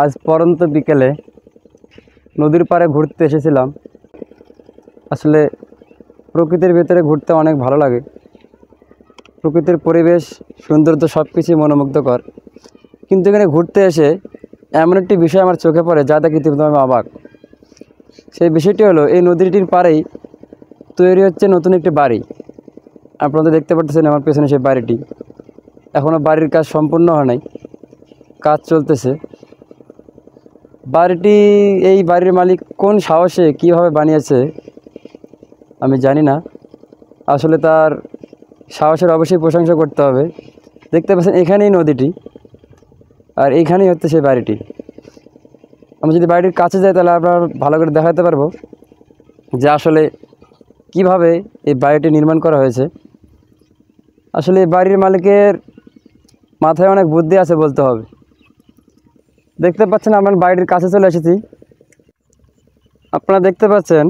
আজ পরন্ত বিকেলে নদীর পাড়ে ঘুরতে এসেছিলাম। আসলে প্রকৃতির ভেতরে ঘুরতে অনেক ভালো লাগে। প্রকৃতির পরিবেশ, সৌন্দর্য সব কিছুই মনোমুগ্ধকর। কিন্তু এখানে ঘুরতে এসে এমন একটি বিষয় আমার চোখে পড়ে, যা দেখে কিন্তু আমি অবাক। সেই বিষয়টি হলো, এই নদীটির পাড়েই তৈরি হচ্ছে নতুন একটি বাড়ি। আপনারা দেখতে পাচ্ছেন আমার পেছনে সেই বাড়িটি। এখনও বাড়ির কাজ সম্পূর্ণ হয় নাই, কাজ চলতেছে। এই বাড়ির মালিক কোন সাহসে কীভাবে বানিয়েছে আমি জানি না। আসলে তার সাহসের অবশ্যই প্রশংসা করতে হবে। দেখতে পাচ্ছেন এখানেই নদীটি, আর এইখানেই হচ্ছে সেই বাড়িটি। আমি যদি বাড়িটির কাছে যাই তাহলে আপনার ভালো করে দেখাতে পারবো যে আসলে কিভাবে এই বাড়িটি নির্মাণ করা হয়েছে। আসলে এই বাড়ির মালিকের মাথায় অনেক বুদ্ধি আছে বলতে হবে। দেখতে পাচ্ছেন আমার বাড়ির কাছে চলে এসেছি। আপনারা দেখতে পাচ্ছেন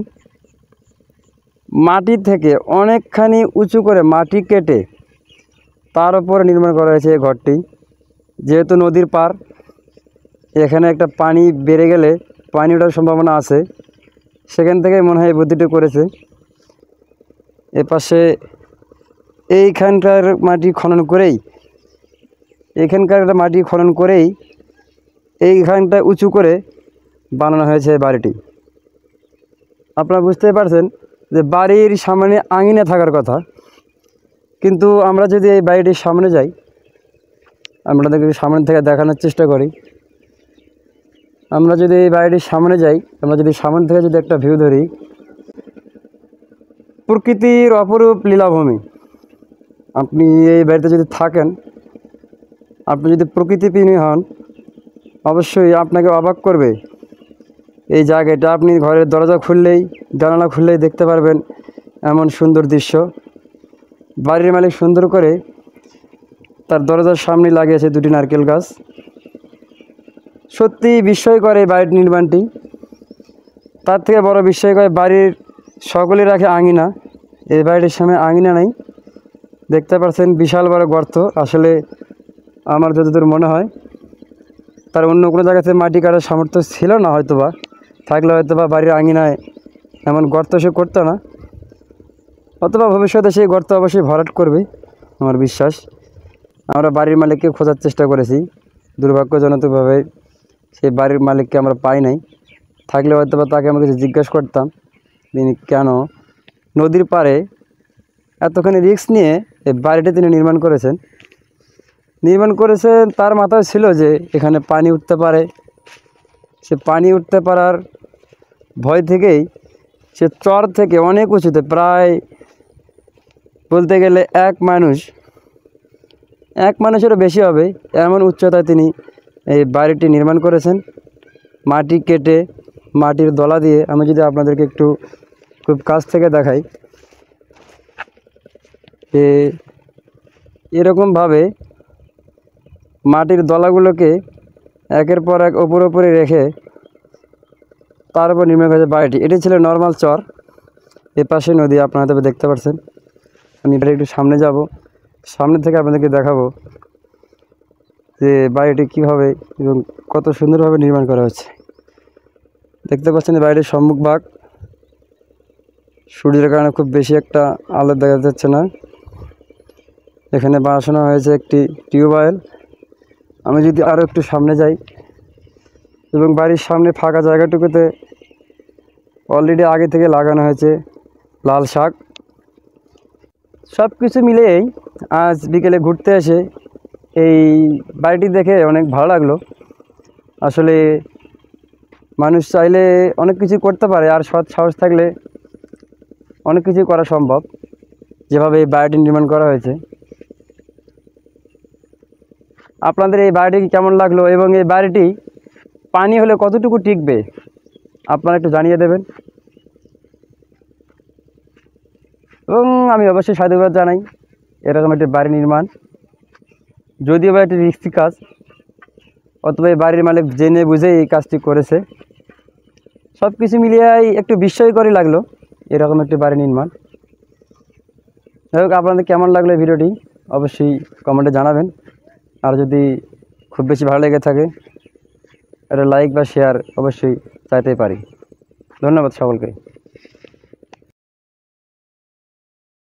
মাটি থেকে অনেকখানি উঁচু করে মাটি কেটে তার উপরে নির্মাণ করা হয়েছে এই ঘরটি। যেহেতু নদীর পার, এখানে একটা পানি বেড়ে গেলে পানি ওঠার সম্ভাবনা আছে, সেখান থেকে মনে হয় এই বুদ্ধিটি করেছে। এপাশে এইখানকার মাটি খনন করেই এইখানটা উঁচু করে বানানো হয়েছে এই বাড়িটি। আপনারা বুঝতেই পারছেন যে বাড়ির সামনে আঙিনা থাকার কথা, কিন্তু আমরা যদি এই বাড়িটির সামনে যাই, আপনাদেরকে সামনে থেকে দেখানোর চেষ্টা করি। আমরা যদি এই বাড়িটির সামনে যাই, আমরা যদি সামনে থেকে যদি একটা ভিউ ধরি, প্রকৃতির অপরূপ লীলাভূমি। আপনি এই বাড়িতে যদি থাকেন, আপনি যদি প্রকৃতিপ্রেমী হন, অবশ্যই আপনাকে অবাক করবে এই জায়গাটা। আপনি ঘরের দরজা খুললেই, জানালা খুললেই দেখতে পারবেন এমন সুন্দর দৃশ্য। বাড়ির মালিক সুন্দর করে তার দরজার সামনে লাগিয়েছে দুটি নারকেল গাছ। সত্যি বিস্ময়কর এই বাড়ির নির্মাণটি। তার থেকে বড় বিস্ময়কর, বাড়ির সকলে রাখে আঙিনা, এই বাড়িটির সামনে আঙিনা নেই। দেখতে পাচ্ছেন বিশাল বড় গর্ত। আসলে আমার যতদূর মনে হয় তার অন্য কোনো জায়গাতে মাটি কাটার সামর্থ্য ছিল না, হয়তোবা থাকলে হয়তোবা বাড়ির আঙিনায় এমন গর্ত সে করতো না, অথবা ভবিষ্যতে সেই গর্ত অবশ্যই ভরাট করবে আমার বিশ্বাস। আমরা বাড়ির মালিককে খোঁজার চেষ্টা করেছি, দুর্ভাগ্যজনকভাবে সেই বাড়ির মালিককে আমরা পাই নাই। থাকলে হয়তোবা তাকে আমরা কিছু জিজ্ঞাসা করতাম, তিনি কেন নদীর পাড়ে এতখানি রিস্ক নিয়ে এই বাড়িটি তিনি নির্মাণ করেছেন। তার মাথায় ছিল যে এখানে পানি উঠতে পারে। সে পানি উঠতে পারার ভয় থেকেই সে চর থেকে অনেক উঁচুতে, প্রায় বলতে গেলে এক মানুষেরও বেশি হবে এমন উচ্চতায় তিনি এই বাড়িটি নির্মাণ করেছেন। মাটি কেটে, মাটির দলা দিয়ে, আমি যদি আপনাদেরকে একটু খুব কাছ থেকে দেখাই, এরকমভাবে মাটির দলাগুলোকে একের পর এক ওপরে রেখে তার উপর নির্মাণ করেছে বাড়িটি। এটি ছিল নর্মাল চর, এপাশে নদী আপনারা তবে দেখতে পাচ্ছেন। আমি এটা একটু সামনে যাব, সামনে থেকে আপনাদেরকে দেখাবো যে বাড়িটি কীভাবে এবং কত সুন্দরভাবে নির্মাণ করা হচ্ছে। দেখতে পাচ্ছেন বাড়িটির সম্মুখভাগ সূর্যের কারণে খুব বেশি একটা আলো দেখা যাচ্ছে না। এখানে বসানো হয়েছে একটি টিউবওয়েল। আমি যদি আরও একটু সামনে যাই, এবং বাড়ির সামনে ফাঁকা জায়গাটুকুতে অলরেডি আগে থেকে লাগানো হয়েছে লাল শাক। সব কিছু মিলিয়েই আজ বিকেলে ঘুরতে এসে এই বাড়িটি দেখে অনেক ভালো লাগলো। আসলে মানুষ চাইলে অনেক কিছু করতে পারে, আর সৎ সাহস থাকলে অনেক কিছু করা সম্ভব, যেভাবে এই বাড়িটি নির্মাণ করা হয়েছে। আপনাদের এই বাড়িটি কেমন লাগলো, এবং এই বাড়িটি পানি হলে কতটুকু টিকবে আপনারা একটু জানিয়ে দেবেন। এবং আমি অবশ্যই সাধুবাদ জানাই এরকম একটি বাড়ি নির্মাণ। যদিও বা এটি রিস্কি কাজ, অথবা এই বাড়ির মালিক জেনে বুঝে এই কাজটি করেছে। সব কিছু মিলিয়েই একটু বিস্ময়করই লাগলো এরকম একটি বাড়ি নির্মাণ। যাই হোক, আপনাদের কেমন লাগলো এই ভিডিওটি অবশ্যই কমেন্টে জানাবেন। আর যদি খুব বেশি ভালো লেগে থাকে একটা লাইক বা শেয়ার অবশ্যই চাইতে পারি। ধন্যবাদ সকলকে।